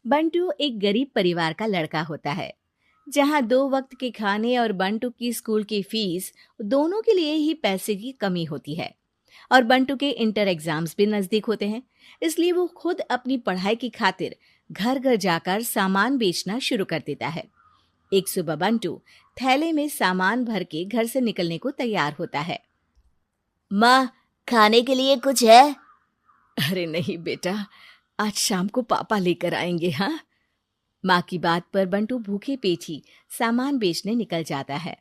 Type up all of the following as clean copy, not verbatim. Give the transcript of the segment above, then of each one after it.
बंटू एक गरीब परिवार का लड़का होता है, जहां 2 वक्त के खाने और बंटू की स्कूल की फीस दोनों के लिए ही पैसे की कमी होती है। और बंटू के इंटर एग्जाम्स भी नजदीक होते हैं, इसलिए वो खुद अपनी पढ़ाई की खातिर घर घर जाकर सामान बेचना शुरू कर देता है। एक सुबह बंटू थैले में सामान भर के घर से निकलने को तैयार होता है। माँ, खाने के लिए कुछ है? अरे नहीं बेटा, आज शाम को पापा लेकर आएंगे। हाँ, माँ की बात पर बंटू भूखे पेट ही सामान बेचने निकल जाता है।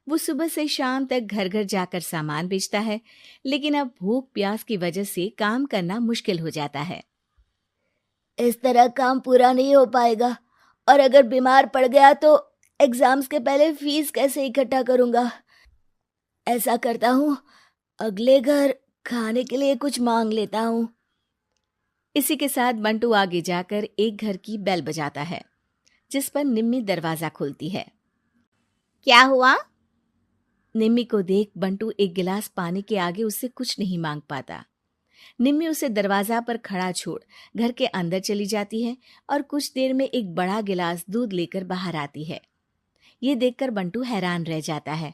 वो सुबह से शाम तक घर घर जाकर सामान बेचता है, लेकिन अब भूख प्यास की वजह से काम करना मुश्किल हो जाता है। इस तरह काम पूरा नहीं हो पाएगा, और अगर बीमार पड़ गया तो एग्जाम्स के पहले फीस कैसे इकट्ठा करूंगा? ऐसा करता हूँ, अगले घर खाने के लिए कुछ मांग लेता हूँ। इसी के साथ बंटू आगे जाकर एक घर की बेल बजाता है, जिस पर निम्मी दरवाजा खोलती है। क्या हुआ? निम्मी को देख बंटू एक गिलास पानी के आगे उससे कुछ नहीं मांग पाता। निम्मी उसे दरवाजा पर खड़ा छोड़ घर के अंदर चली जाती है और कुछ देर में एक बड़ा गिलास दूध लेकर बाहर आती है। ये देखकर बंटू हैरान रह जाता है।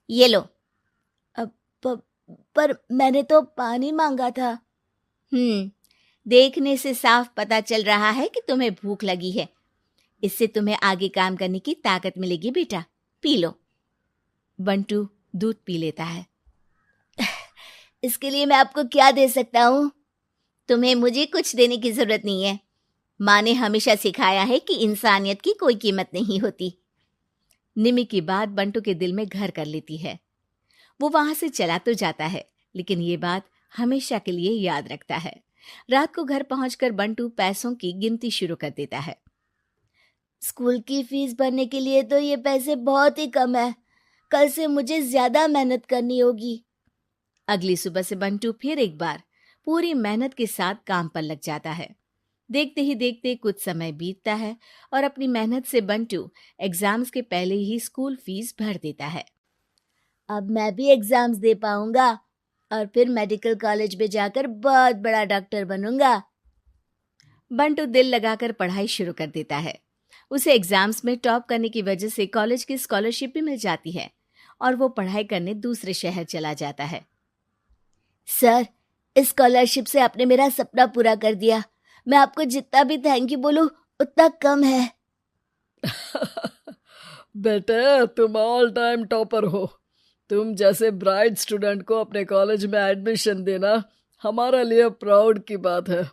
ये लो। अब पर मैंने तो पानी मांगा था। देखने से साफ पता चल रहा है कि तुम्हें भूख लगी है। इससे तुम्हें आगे काम करने की ताकत मिलेगी बेटा, पी लो। बंटू दूध पी लेता है। इसके लिए मैं आपको क्या दे सकता हूँ? तुम्हें मुझे कुछ देने की जरूरत नहीं है। माँ ने हमेशा सिखाया है कि इंसानियत की कोई कीमत नहीं होती। निमी की बात बंटू के दिल में घर कर लेती है। वो वहां से चला तो जाता है, लेकिन ये बात हमेशा के लिए याद रखता है। रात को घर पहुंचकर बंटू पैसों की गिनती शुरू कर देता है। स्कूल की फीस भरने के लिए तो ये पैसे बहुत ही कम है। कल से मुझे ज्यादा मेहनत करनी होगी। अगली सुबह से बंटू फिर एक बार पूरी मेहनत के साथ काम पर लग जाता है। देखते ही देखते कुछ समय बीतता है और अपनी मेहनत से बंटू एग्जाम्स के पहले ही स्कूल फीस भर देता है। अब मैं भी एग्जाम्स दे पाऊंगा और फिर मेडिकल कॉलेज में जाकर बहुत बड़ा डॉक्टर बनूंगा। बंटू दिल लगाकर पढ़ाई शुरू कर देता है। उसे एग्जाम्स में टॉप करने की वजह से कॉलेज की स्कॉलरशिप भी मिल जाती है और वो पढ़ाई करने दूसरे शहर चला जाता है। सर, इस स्कॉलरशिप से आपने मेरा सपना पूरा कर दिया। मैं आपको जितना भी थैंक यू बोलूं उतना कम है। बेटे, तुम ऑल टाइम टॉपर हो। तुम जैसे ब्राइट स्टूडेंट को अपने कॉलेज में एडमिशन देना हमारे लिए प्राउड की बात है।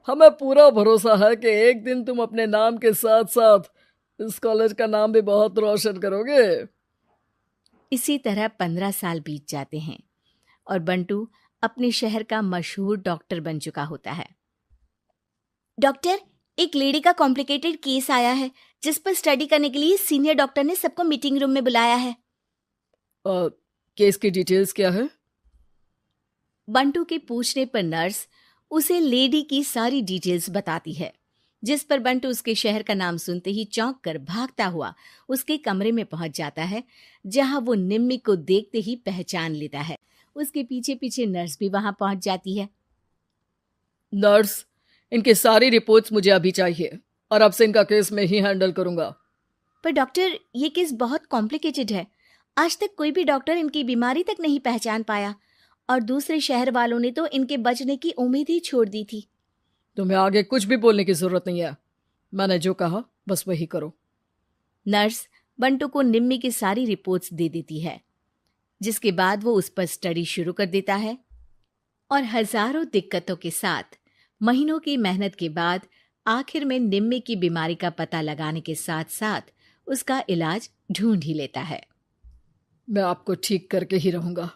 हमें पूरा भरोसा है कि एक दिन तुम अपने नाम के साथ साथ इस कॉलेज का नाम भी बहुत रोशन करोगे। इसी तरह 15 साल बीत जाते हैं और बंटू अपने शहर का मशहूर डॉक्टर बन चुका होता है। डॉक्टर, एक लेडी का कॉम्प्लिकेटेड केस आया है जिस पर स्टडी करने के लिए सीनियर डॉक्टर ने सबको मीटिंग रूम में बुलाया है। केस की डिटेल्स क्या है? बंटू के पूछने पर नर्स उसे लेडी की सारी डिटेल्स बताती है, जिस पर बंटू उसके शहर का नाम सुनते ही चौंक कर भागता हुआ उसके कमरे में पहुंच जाता है, जहां वो निम्मी को देखते ही पहचान लेता है। उसके पीछे पीछे नर्स भी वहां पहुंच जाती है। नर्स, इनकी सारी रिपोर्ट्स मुझे अभी चाहिए और अब से इनका केस मैं ही हैंडल करूंगा। पर डॉक्टर, ये केस बहुत कॉम्प्लिकेटेड है। आज तक कोई भी डॉक्टर इनकी बीमारी तक नहीं पहचान पाया और दूसरे शहर वालों ने तो इनके बचने की उम्मीद ही छोड़ दी थी। तुम्हें आगे कुछ भी बोलने की जरूरत नहीं है। मैंने जो कहा बस वही करो। नर्स बंटू को निम्मी की सारी रिपोर्ट्स दे देती है, जिसके बाद वो उस पर स्टडी शुरू कर देता है और हजारों दिक्कतों के साथ महीनों की मेहनत के बाद आखिर में निम्मी की बीमारी का पता लगाने के साथ साथ उसका इलाज ढूंढ ही लेता है। मैं आपको ठीक करके ही रहूंगा।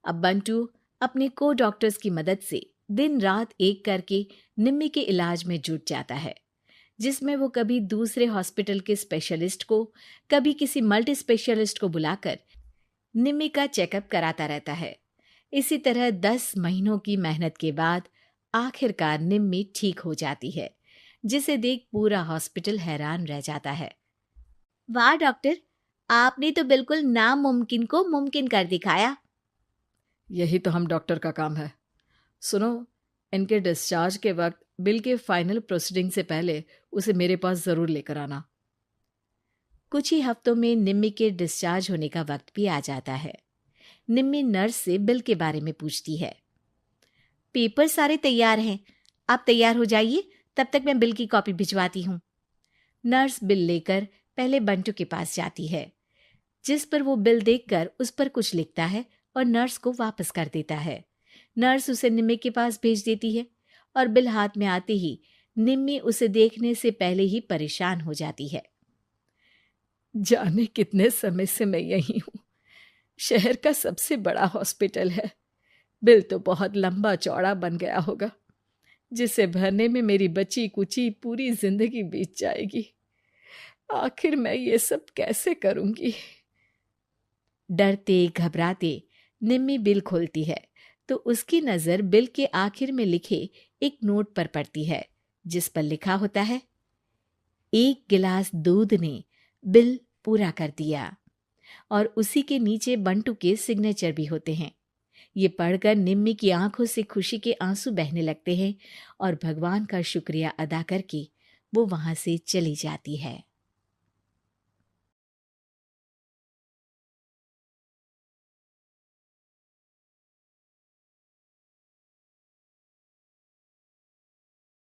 अब बंटू अपने को डॉक्टर्स की मदद से दिन रात एक करके निम्मी के इलाज में जुट जाता है, जिसमें वो कभी दूसरे हॉस्पिटल के स्पेशलिस्ट को, कभी किसी मल्टी स्पेशलिस्ट को बुलाकर निम्मी का चेकअप कराता रहता है। इसी तरह 10 महीनों की मेहनत के बाद आखिरकार निम्मी ठीक हो जाती है, जिसे देख पूरा हॉस्पिटल हैरान रह जाता है। वाह डॉक्टर, आपने तो बिल्कुल नामुमकिन को मुमकिन कर दिखाया। यही तो हम डॉक्टर का काम है। सुनो, इनके डिस्चार्ज के वक्त बिल के फाइनल प्रोसीडिंग से पहले उसे मेरे पास ज़रूर लेकर आना। कुछ ही हफ्तों में निम्मी के डिस्चार्ज होने का वक्त भी आ जाता है। निम्मी नर्स से बिल के बारे में पूछती है। पेपर सारे तैयार हैं, आप तैयार हो जाइए, तब तक मैं बिल की कॉपी भिजवाती हूँ। नर्स बिल लेकर पहले बंटू के पास जाती है, जिस पर वो बिल देखकर उस पर कुछ लिखता है और नर्स को वापस कर देता है। नर्स उसे निम्मी के पास भेज देती है और बिल हाथ में आते ही निम्मी उसे देखने से पहले ही परेशान हो जाती है। जाने कितने समय से मैं यही हूँ। शहर का सबसे बड़ा हॉस्पिटल है। बिल तो बहुत लंबा चौड़ा बन गया होगा, जिसे भरने में मेरी बची कुची पूरी जिंदगी बीत जाएगी। आखिर मैं ये सब कैसे करूंगी? डरते घबराते निम्मी बिल खोलती है तो उसकी नज़र बिल के आखिर में लिखे एक नोट पर पड़ती है, जिस पर लिखा होता है, 1 गिलास दूध ने बिल पूरा कर दिया। और उसी के नीचे बंटू के सिग्नेचर भी होते हैं। ये पढ़कर निम्मी की आंखों से खुशी के आंसू बहने लगते हैं और भगवान का शुक्रिया अदा करके वो वहां से चली जाती है।